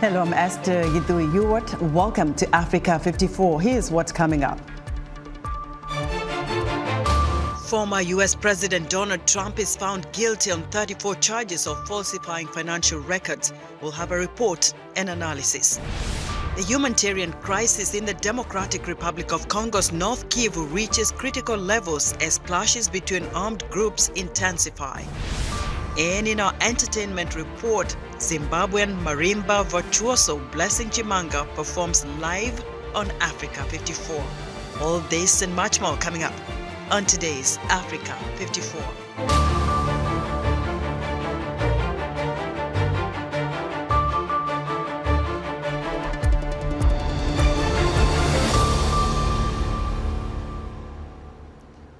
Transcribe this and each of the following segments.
Hello, I'm Esther Githui-Ewart. Welcome to Africa 54. Here's what's coming up. Former U.S. President Donald Trump is found guilty on 34 charges of falsifying financial records. We'll have a report and analysis. The humanitarian crisis in the Democratic Republic of Congo's North Kivu reaches critical levels as clashes between armed groups intensify. And in our entertainment report, Zimbabwean marimba virtuoso Blessing Chimanga performs live on Africa 54. All this and much more coming up on today's Africa 54.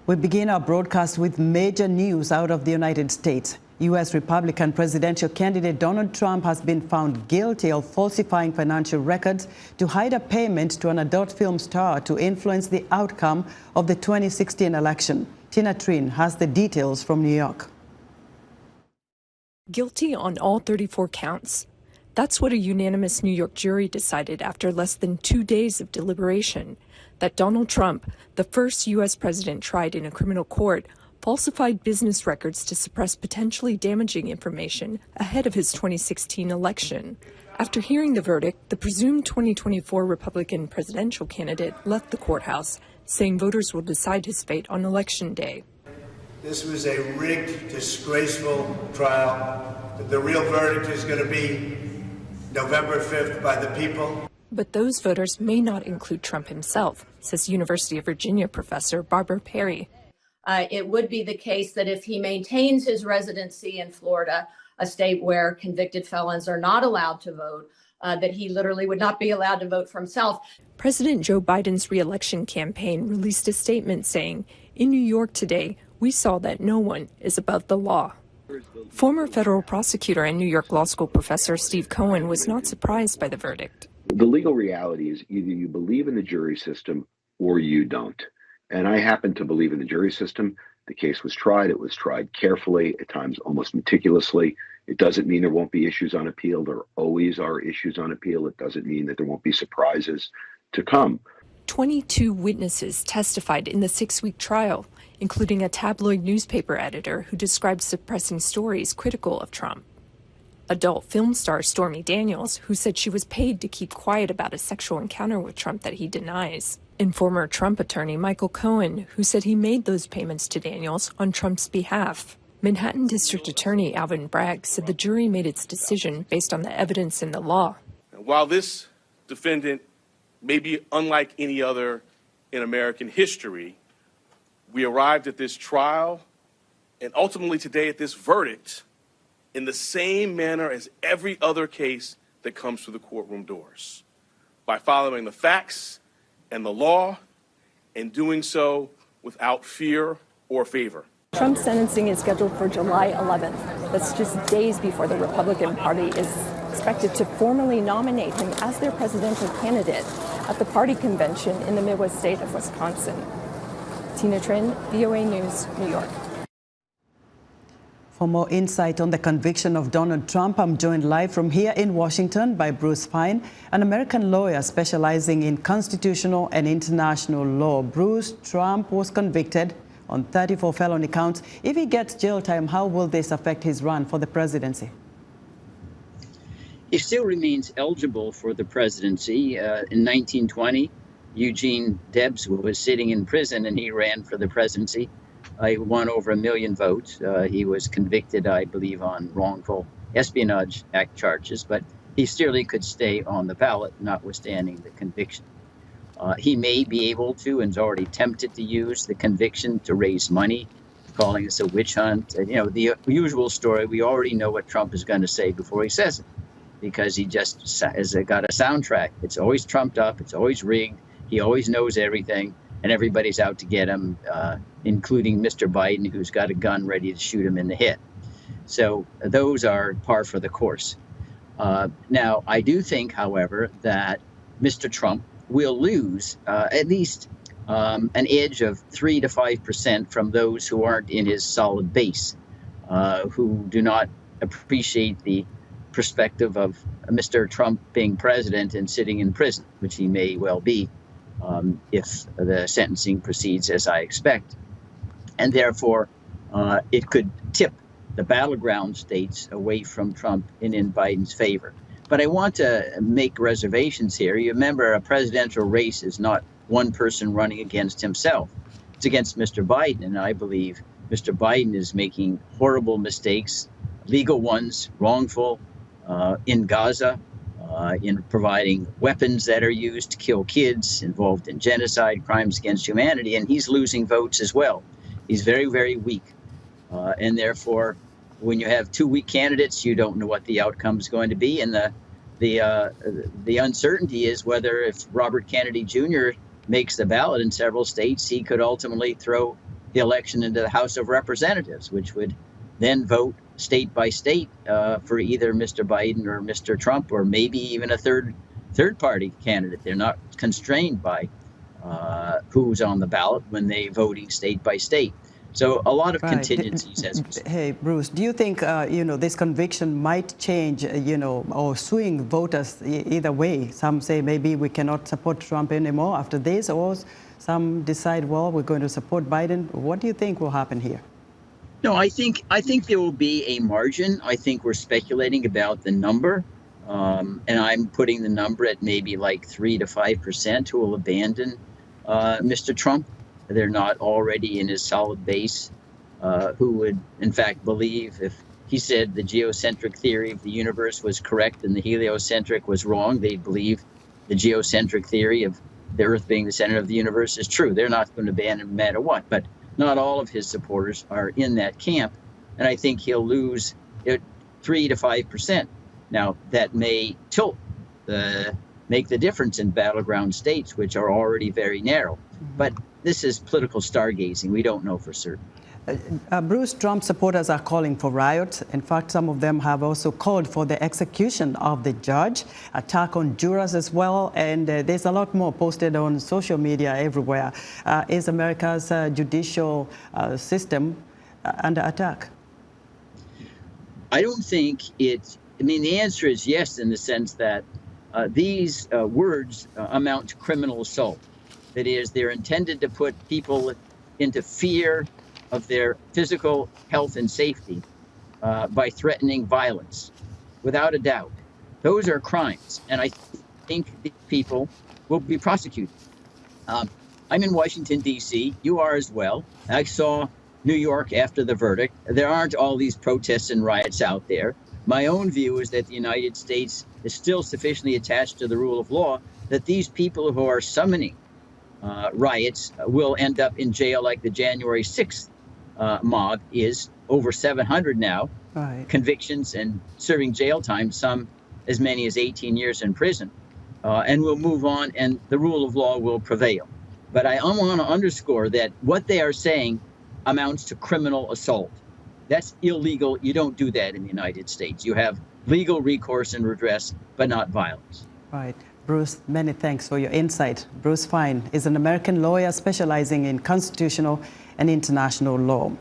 We begin our broadcast with major news out of the United States. U.S. Republican presidential candidate Donald Trump has been found guilty of falsifying financial records to hide a payment to an adult film star to influence the outcome of the 2016 election. Tina Trin has the details from New York. Guilty on all 34 counts. That's what a unanimous New York jury decided after less than 2 days of deliberation, that Donald Trump, the first U.S. president tried in a criminal court, falsified business records to suppress potentially damaging information ahead of his 2016 election. After hearing the verdict, the presumed 2024 Republican presidential candidate left the courthouse, saying voters will decide his fate on Election Day. This was a rigged, disgraceful trial. The real verdict is going to be November 5th by the people. But those voters may not include Trump himself, says University of Virginia professor Barbara Perry. It would be the case that if he maintains his residency in Florida, a state where convicted felons are not allowed to vote, that he literally would not be allowed to vote for himself. President Joe Biden's re-election campaign released a statement saying, "In New York today, we saw that no one is above the law." Former federal prosecutor and New York Law School professor Steve Cohen was not surprised by the verdict. The legal reality is either you believe in the jury system or you don't. And I happen to believe in the jury system. The case was tried. It was tried carefully, at times almost meticulously. It doesn't mean there won't be issues on appeal. There always are issues on appeal. It doesn't mean that there won't be surprises to come. 22 witnesses testified in the 6-week trial, including a tabloid newspaper editor who described suppressing stories critical of Trump. Adult film star Stormy Daniels, who said she was paid to keep quiet about a sexual encounter with Trump that he denies. And former Trump attorney Michael Cohen, who said he made those payments to Daniels on Trump's behalf. Manhattan District Attorney Alvin Bragg said the jury made its decision based on the evidence in the law. While this defendant may be unlike any other in American history, we arrived at this trial and ultimately today at this verdict in the same manner as every other case that comes through the courtroom doors, by following the facts and the law, and doing so without fear or favor. Trump's sentencing is scheduled for July 11th. That's just days before the Republican Party is expected to formally nominate him as their presidential candidate at the party convention in the Midwest state of Wisconsin. Tina Trin, VOA News, New York. For more insight on the conviction of Donald Trump, I'm joined live from here in Washington by Bruce Fein, an American lawyer specializing in constitutional and international law. Bruce, Trump was convicted on 34 felony counts. If he gets jail time, how will this affect his run for the presidency? He still remains eligible for the presidency. In 1920, Eugene Debs was sitting in prison and he ran for the presidency. He won over 1 million votes. He was convicted, I believe, on wrongful Espionage Act charges, but he still could stay on the ballot, notwithstanding the conviction. He may be able to, and is already tempted to use the conviction to raise money, calling us a witch hunt. You know, the usual story. We already know what Trump is going to say before he says it, because he just has got a soundtrack. It's always trumped up. It's always rigged. He always knows everything, and everybody's out to get him, including Mr. Biden, who's got a gun ready to shoot him in the head. So those are par for the course. Now, I do think, however, that Mr. Trump will lose at least an edge of 3 to 5% from those who aren't in his solid base, who do not appreciate the perspective of Mr. Trump being president and sitting in prison, which he may well be if the sentencing proceeds as I expect. And therefore, it could tip the battleground states away from Trump and in Biden's favor. But I want to make reservations here. You remember, a presidential race is not one person running against himself. It's against Mr. Biden. And I believe Mr. Biden is making horrible mistakes, legal ones, wrongful, in Gaza, in providing weapons that are used to kill kids, involved in genocide, crimes against humanity. And he's losing votes as well. He's very, very weak. And therefore, when you have two weak candidates, you don't know what the outcome is going to be. And the uncertainty is whether, if Robert Kennedy Jr. makes the ballot in several states, he could ultimately throw the election into the House of Representatives, which would then vote state by state for either Mr. Biden or Mr. Trump, or maybe even a third party candidate. They're not constrained by who's on the ballot when they voting state by state. So a lot of contingencies. Hey, Bruce, do you think, this conviction might change, or swing voters either way? Some say maybe we cannot support Trump anymore after this, or some decide, well, we're going to support Biden. What do you think will happen here? No, I think there will be a margin. I think we're speculating about the number, and I'm putting the number at maybe like 3 to 5% who will abandon Mr. Trump. They're not already in his solid base, who would, in fact, believe if he said the geocentric theory of the universe was correct and the heliocentric was wrong, they'd believe the geocentric theory of the Earth being the center of the universe is true. They're not going to abandon him no matter what. But not all of his supporters are in that camp. And I think he'll lose 3 to 5%. Now, that may make the difference in battleground states, which are already very narrow. But this is political stargazing. We don't know for certain. Bruce, Trump supporters are calling for riots. In fact, some of them have also called for the execution of the judge, attack on jurors as well. And there's a lot more posted on social media everywhere. Is America's judicial system under attack? I don't think the answer is yes, in the sense that these words amount to criminal assault. That is, they're intended to put people into fear of their physical health and safety by threatening violence, without a doubt. Those are crimes, and I think these people will be prosecuted. I'm in Washington, D.C. You are as well. I saw New York after the verdict. There aren't all these protests and riots out there. My own view is that the United States is still sufficiently attached to the rule of law that these people who are summoning riots will end up in jail, like the January 6th mob is. Over 700 now, convictions and serving jail time, some as many as 18 years in prison. And we'll move on, and the rule of law will prevail. But I want to underscore that what they are saying amounts to criminal assault. That's illegal. You don't do that in the United States. You have legal recourse and redress, but not violence. Right. Bruce, many thanks for your insight. Bruce Fein is an American lawyer specializing in constitutional and international law.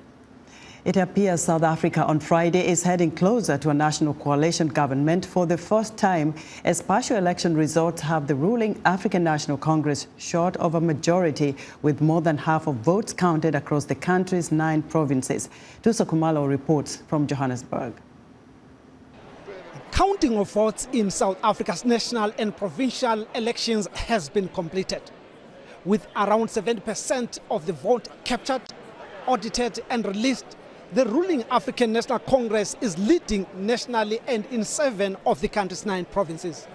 It appears South Africa on Friday is heading closer to a national coalition government for the first time, as partial election results have the ruling African National Congress short of a majority, with more than half of votes counted across the country's 9 provinces. Tuso Kumalo reports from Johannesburg. Counting of votes in South Africa's national and provincial elections has been completed, with around 70% of the vote captured, audited and released. The ruling African National Congress is leading nationally and in 7 of the country's 9 provinces.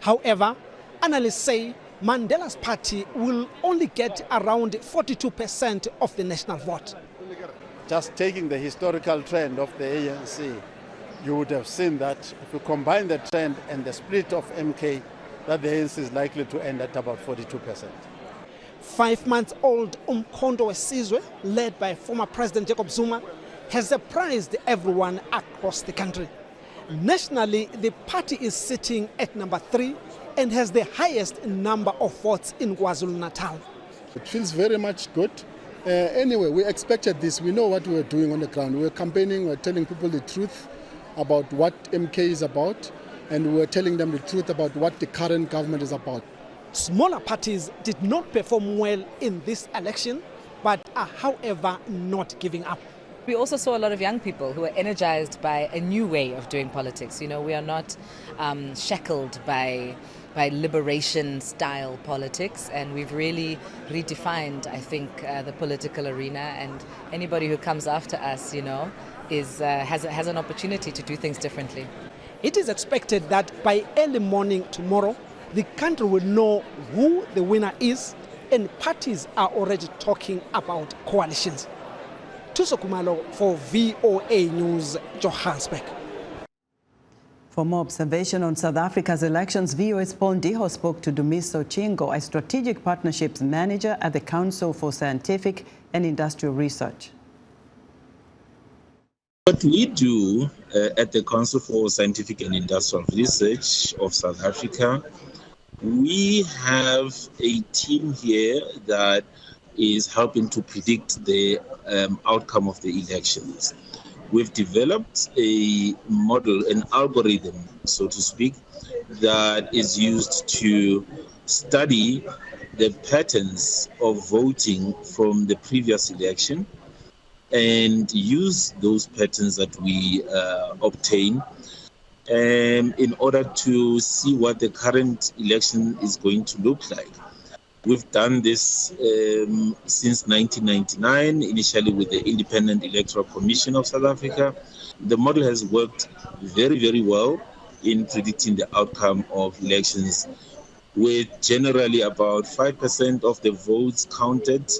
However, analysts say Mandela's party will only get around 42% of the national vote. Just taking the historical trend of the ANC, you would have seen that if you combine the trend and the split of MK, that the ANC is likely to end at about 42%. 5-month-old Umkhonto Wesizwe, led by former President Jacob Zuma, has surprised everyone across the country. Nationally, the party is sitting at number 3 and has the highest number of votes in KwaZulu-Natal. It feels very much good. Anyway, we expected this. We know what we were doing on the ground. We were campaigning, we were telling people the truth. about what MK is about, and we were telling them the truth about what the current government is about. Smaller parties did not perform well in this election, but are, however, not giving up. We also saw a lot of young people who are energized by a new way of doing politics. You know, we are not shackled by liberation-style politics, and we've really redefined, I think, the political arena. And anybody who comes after us, you know, has an opportunity to do things differently. It is expected that by early morning tomorrow, the country will know who the winner is, and parties are already talking about coalitions. Tuso Kumalo for VOA News, Johannesburg. For more observation on South Africa's elections, VOA's Paul Ndiho spoke to Dumiso Chingo, a strategic partnerships manager at the Council for Scientific and Industrial Research. What we do at the Council for Scientific and Industrial Research of South Africa, we have a team here that is helping to predict the outcome of the elections. We've developed a model, an algorithm, so to speak, that is used to study the patterns of voting from the previous election and use those patterns that we obtain in order to see what the current election is going to look like. We've done this since 1999, initially with the Independent Electoral Commission of South Africa. The model has worked very, very well in predicting the outcome of elections, with generally about 5% of the votes counted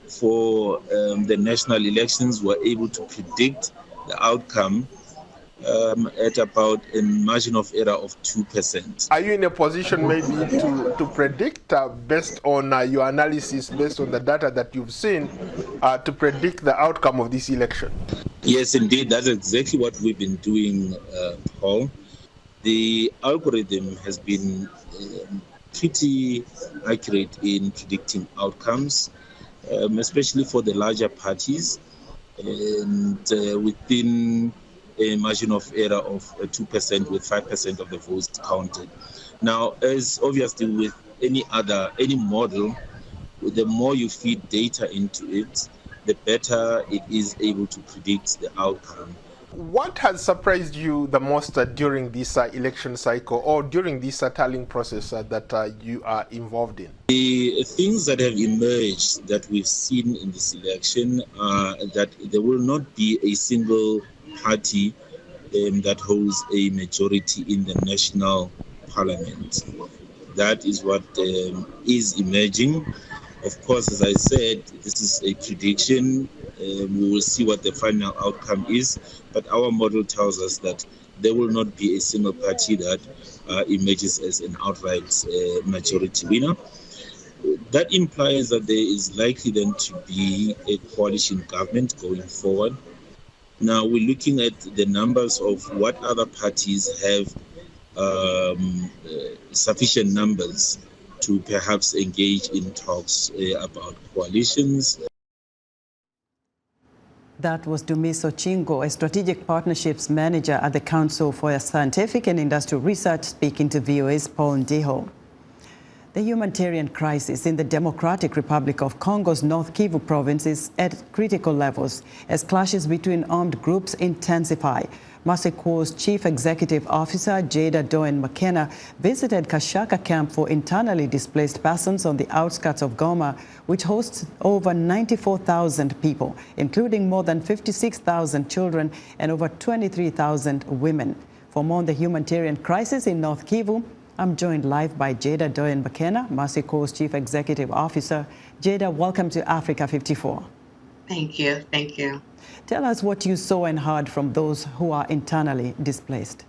for the national elections were able to predict the outcome at about a margin of error of 2%. Are you in a position maybe to predict based on your analysis, based on the data that you've seen, to predict the outcome of this election? Yes, indeed. That's exactly what we've been doing, Paul. The algorithm has been pretty accurate in predicting outcomes, especially for the larger parties, and within a margin of error of 2% with 5% of the votes counted. Now, as obviously with any model, the more you feed data into it, the better it is able to predict the outcome. What has surprised you the most during this election cycle or during this tallying process that you are involved in? The things that have emerged that we've seen in this election are that there will not be a single party that holds a majority in the national parliament. That is what is emerging. Of course, as I said, this is a prediction. We will see what the final outcome is, but our model tells us that there will not be a single party that emerges as an outright majority winner. That implies that there is likely then to be a coalition government going forward. Now we're looking at the numbers of what other parties have sufficient numbers to perhaps engage in talks about coalitions. That was Dumiso Chingo, a strategic partnerships manager at the Council for Scientific and Industrial Research, speaking to VOA's Paul Ndiho. The humanitarian crisis in the Democratic Republic of Congo's North Kivu province is at critical levels as clashes between armed groups intensify. Maseco's Chief Executive Officer, Jada Doen McKenna, visited Kashaka camp for internally displaced persons on the outskirts of Goma, which hosts over 94,000 people, including more than 56,000 children and over 23,000 women. For more on the humanitarian crisis in North Kivu, I'm joined live by Jada Doen McKenna, Maseco's Chief Executive Officer. Jada, welcome to Africa 54. Thank you. Thank you. Tell us what you saw and heard from those who are internally displaced.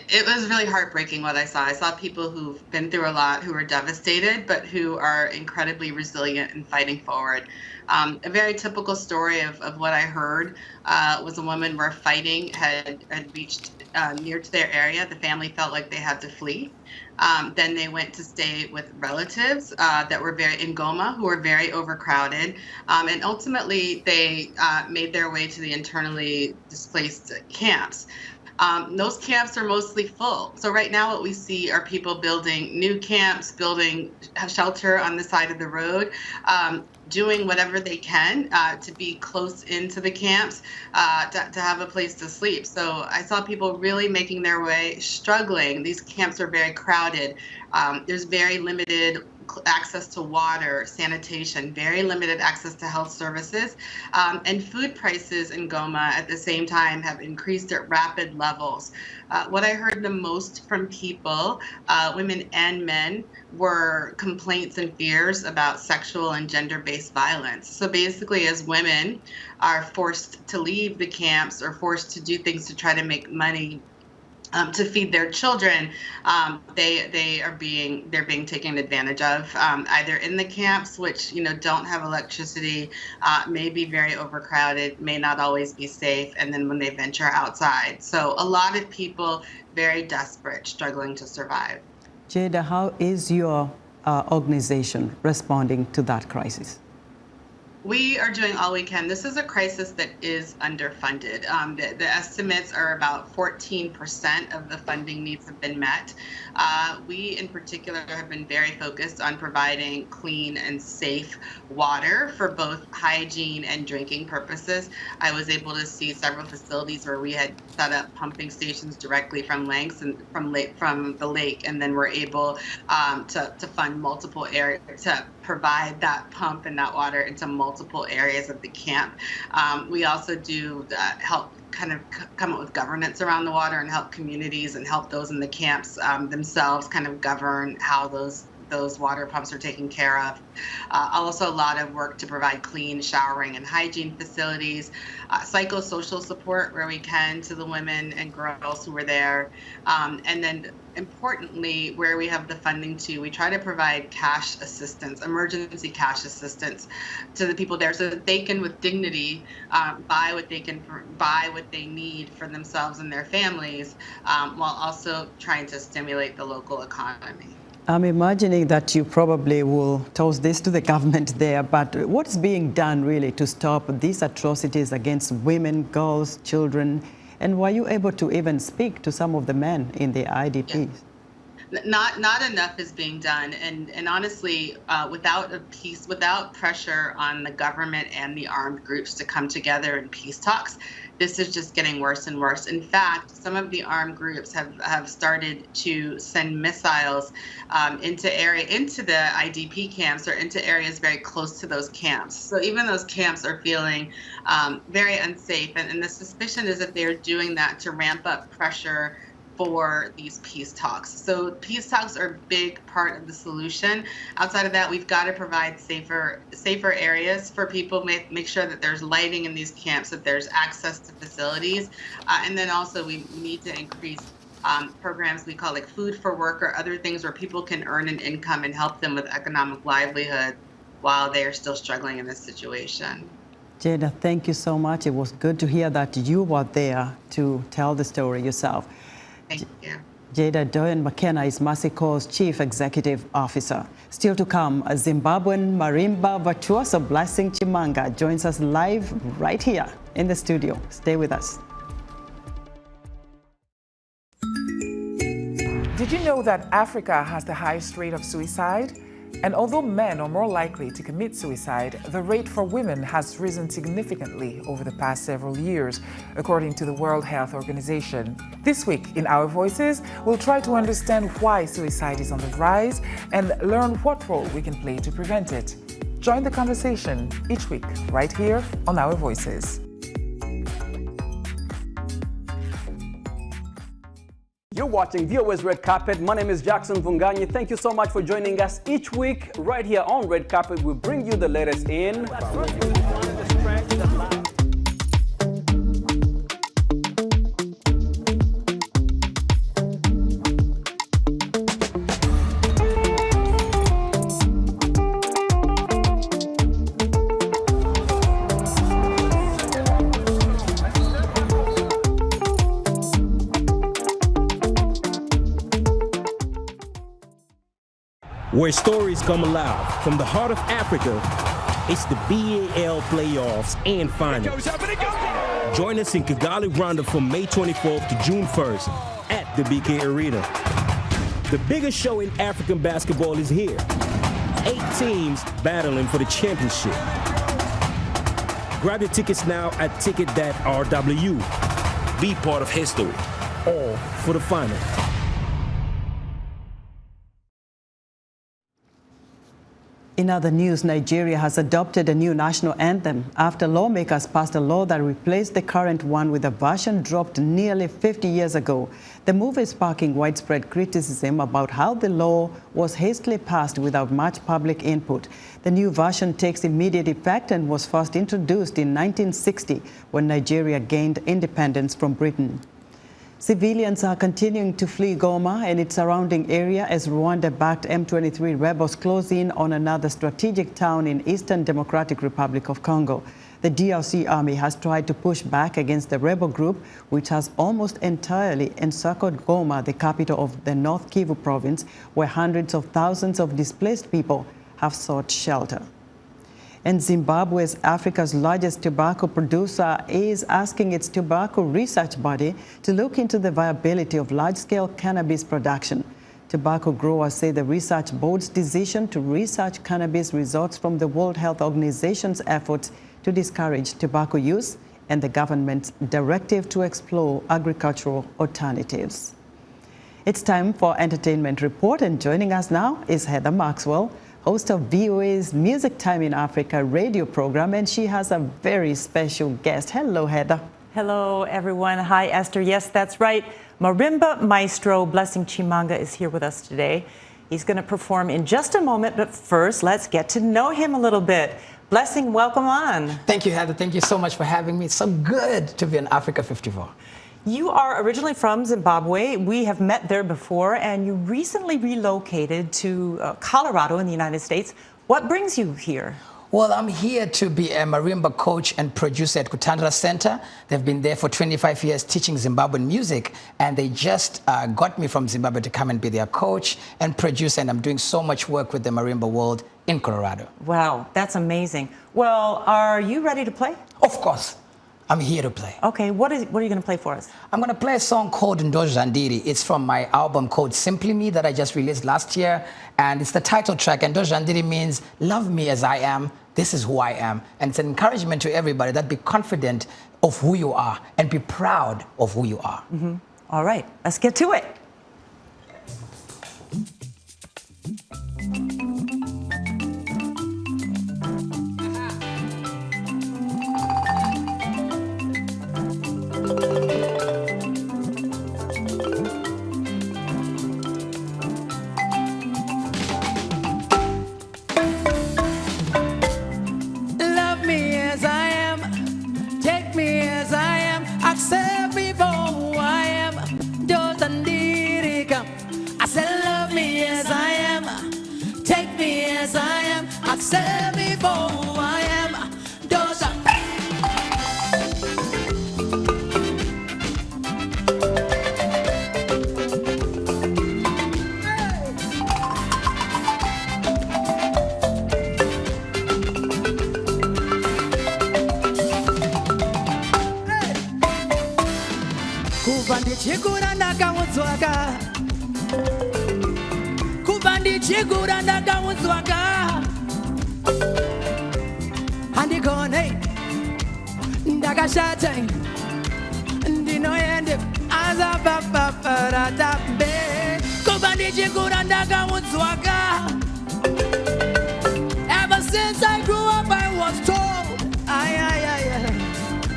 It was really heartbreaking what I saw. I saw people who've been through a lot, who are devastated, but who are incredibly resilient and fighting forward. A very typical story of what I heard was a woman where fighting had reached near to their area. The family felt like they had to flee. Then they went to stay with relatives that were in Goma, who were very overcrowded. And ultimately, they made their way to the internally displaced camps. Those camps are mostly full. So right now what we see are people building new camps, building shelter on the side of the road, doing whatever they can to be close into the camps, to have a place to sleep. So I saw people really making their way, struggling. These camps are very crowded. There's very limited access to water, sanitation, very limited access to health services, and food prices in Goma at the same time have increased at rapid levels. What I heard the most from people, women and men, were complaints and fears about sexual and gender-based violence. So basically, as women are forced to leave the camps or forced to do things to try to make money to feed their children, they're being taken advantage of, either in the camps, which don't have electricity, may be very overcrowded, may not always be safe, and then when they venture outside. So a lot of people very desperate, struggling to survive. Jada, how is your organization responding to that crisis? We are doing all we can. This is a crisis that is underfunded. The estimates are about 14% of the funding needs have been met. We, in particular, have been very focused on providing clean and safe water for both hygiene and drinking purposes. I was able to see several facilities where we had set up pumping stations directly from lakes and from the lake, and then we're able to fund multiple areas to provide that pump and that water into multiple areas of the camp. We also do help kind of come up with governance around the water and help communities and help those in the camps themselves kind of govern how those water pumps are taken care of. Also a lot of work to provide clean showering and hygiene facilities, psychosocial support where we can to the women and girls who were there. And then importantly, where we have the funding to, we try to provide cash assistance, emergency cash assistance to the people there so that they can, with dignity, buy what they need for themselves and their families, while also trying to stimulate the local economy. I'm imagining that you probably will toss this to the government there, but what's being done really to stop these atrocities against women, girls, children? And were you able to even speak to some of the men in the IDPs? Yeah. Not enough is being done, and honestly, without pressure on the government and the armed groups to come together in peace talks, this is just getting worse and worse. In fact, some of the armed groups have started to send missiles into the IDP camps or into areas very close to those camps. So even those camps are feeling very unsafe, and the suspicion is that they're doing that to ramp up pressure for these peace talks. So peace talks are a big part of the solution. Outside of that, we've got to provide safer areas for people, make sure that there's lighting in these camps, that there's access to facilities. And then also we need to increase programs we call like food for work or other things where people can earn an income and help them with economic livelihood while they are still struggling in this situation. Jada, thank you so much. It was good to hear that you were there to tell the story yourself. Thank you. Jada Doyen McKenna is Mercy Corps' Chief Executive Officer. Still to come, a Zimbabwean marimba virtuoso Blessing Chimanga joins us live right here in the studio. Stay with us. Did you know that Africa has the highest rate of suicide? And although men are more likely to commit suicide, the rate for women has risen significantly over the past several years, according to the World Health Organization. This week in Our Voices, we'll try to understand why suicide is on the rise and learn what role we can play to prevent it. Join the conversation each week right here on Our Voices. You're watching VOA's Red Carpet. My name is Jackson Vunganyi. Thank you so much for joining us each week right here on Red Carpet. We bring you the latest in where stories come alive. From the heart of Africa, it's the BAL playoffs and finals. Join us in Kigali, Rwanda from May 24th to June 1st at the BK Arena. The biggest show in African basketball is here. 8 teams battling for the championship. Grab your tickets now at ticket.rw. Be part of history, all for the final. In other news, Nigeria has adopted a new national anthem after lawmakers passed a law that replaced the current one with a version dropped nearly 50 years ago. The move is sparking widespread criticism about how the law was hastily passed without much public input. The new version takes immediate effect and was first introduced in 1960 when Nigeria gained independence from Britain. Civilians are continuing to flee Goma and its surrounding area as Rwanda-backed M23 rebels close in on another strategic town in Eastern Democratic Republic of Congo. The DRC army has tried to push back against the rebel group, which has almost entirely encircled Goma, the capital of the North Kivu province, where hundreds of thousands of displaced people have sought shelter. And Zimbabwe, Africa's largest tobacco producer, is asking its tobacco research body to look into the viability of large-scale cannabis production. Tobacco growers say the research board's decision to research cannabis results from the World Health Organization's efforts to discourage tobacco use and the government's directive to explore agricultural alternatives. It's time for Entertainment Report, and joining us now is Heather Maxwell, host of VOA's Music Time in Africa radio program, and she has a very special guest. Hello, Heather. Hello, everyone. Hi, Esther. Yes, that's right. Marimba maestro Blessing Chimanga is here with us today. He's going to perform in just a moment, but first, let's get to know him a little bit. Blessing, welcome on. Thank you, Heather. Thank you so much for having me. It's so good to be in Africa 54. You are originally from Zimbabwe. We have met there before, and you recently relocated to Colorado in the United States. What brings you here? Well, I'm here to be a marimba coach and producer at Kutandra Center. They've been there for 25 years teaching Zimbabwean music, and they just got me from Zimbabwe to come and be their coach and producer, and I'm doing so much work with the marimba world in Colorado. Wow, that's amazing. Well, are you ready to play? Of course. I'm here to play. Okay, what are you going to play for us? I'm going to play a song called Ndozhandiri. It's from my album called Simply Me that I just released last year. And it's the title track. And Ndozhandiri means love me as I am. This is who I am. And it's an encouragement to everybody that be confident of who you are and be proud of who you are. Mm-hmm. All right, let's get to it. Accept me for who I am. Kubandichigura ndakaudzwaka. Kubandichigura ndakaudzwaka. Andigone ndakashata ndinoende azapapaparatabe kubandichigura ndakaudzwaka. Ever since I grew up I was told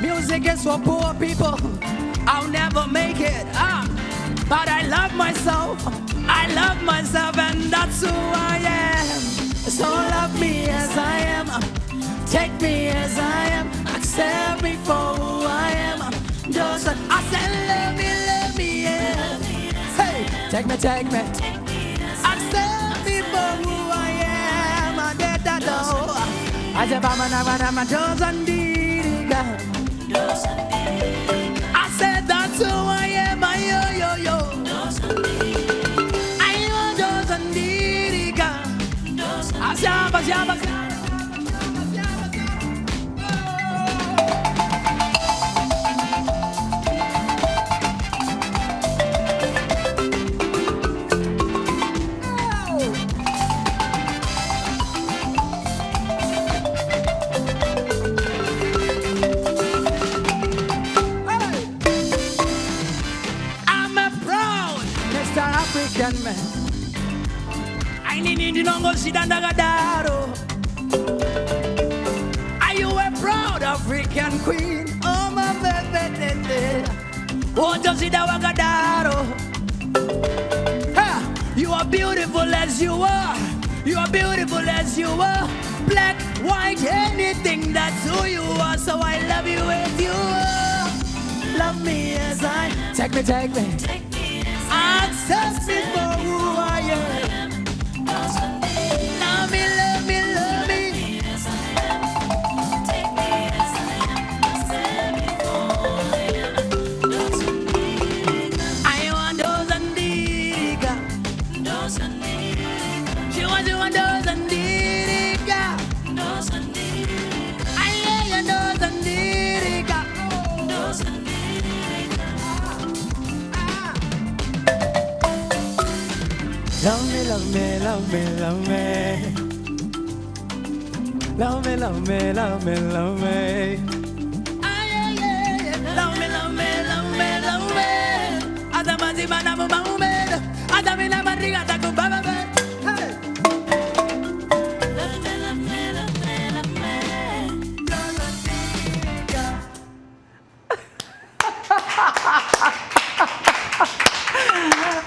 music is for poor people, I'll never make it. But I love myself and that's who I am. So love me as I am. Take me as I am, accept me for who I am. Just I said, love me, yeah. Hey, take me. Accept me for who I am. I did that though. I said, I'm I said, that's who I am. Yo. I am African man. I need to know sit and dagadaro. Are you a proud African queen? Oh my baby, what does it dagadaro? You are beautiful as you are. You are beautiful as you are. Black, white, anything, that's who you are. So I love you as you are. Love me as I. Take me. Take me accept me for who I am. Love me, love me, love me. Take me as I am. Accept me for who I am. I want those and diga. Those and diga. She wants you want those and diga. Those and diga. I hear those and diga. Those and diga. Love me, love me, love me, love me. Love me, love me, love me, love me. Love me, love me, love me, love me. Adamazi manamu maumed. Adamina mariga taku baba. Hey. Love me, love me, love me, love me.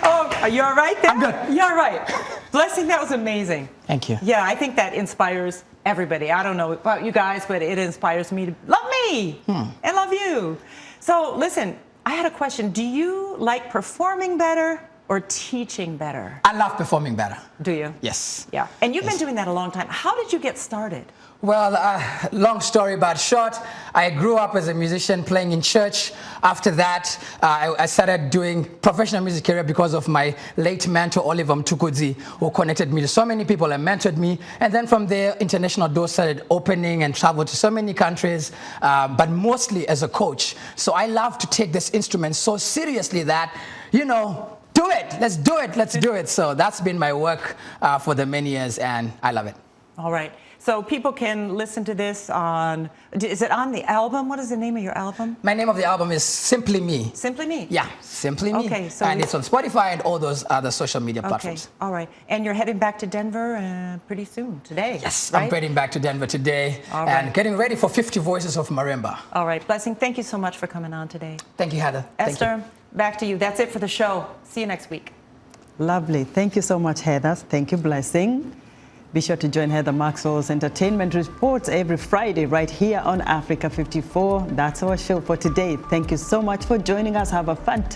Oh, are you all right there? I'm good. You're all right. Blessing, that was amazing. Thank you. Yeah, I think that inspires everybody. I don't know about you guys, but it inspires me to love me and love you. So listen, I had a question. Do you like performing better or teaching better? I love performing better. Do you? Yes. Yeah. And you've been doing that a long time. How did you get started? Well, long story but short, I grew up as a musician playing in church. After that, I started doing professional music career because of my late mentor, Oliver Mtukudzi, who connected me to so many people and mentored me. And then from there, international doors started opening and traveled to so many countries, but mostly as a coach. So I love to take this instrument so seriously that, you know, do it, let's do it, let's do it. So that's been my work for the many years, and I love it. All right. So people can listen to this on, is it on the album? What is the name of your album? My name of the album is Simply Me. Simply Me? Yeah, Simply Me. Okay, so and it's on Spotify and all those other social media platforms. All right. And you're heading back to Denver pretty soon, today. Yes, right? I'm heading back to Denver today and getting ready for 50 Voices of Marimba. All right. Blessing, thank you so much for coming on today. Thank you, Heather. Esther, back to you. That's it for the show. See you next week. Lovely. Thank you so much, Heather. Thank you, Blessing. Be sure to join Heather Maxwell's Entertainment Reports every Friday right here on Africa 54. That's our show for today. Thank you so much for joining us. Have a fantastic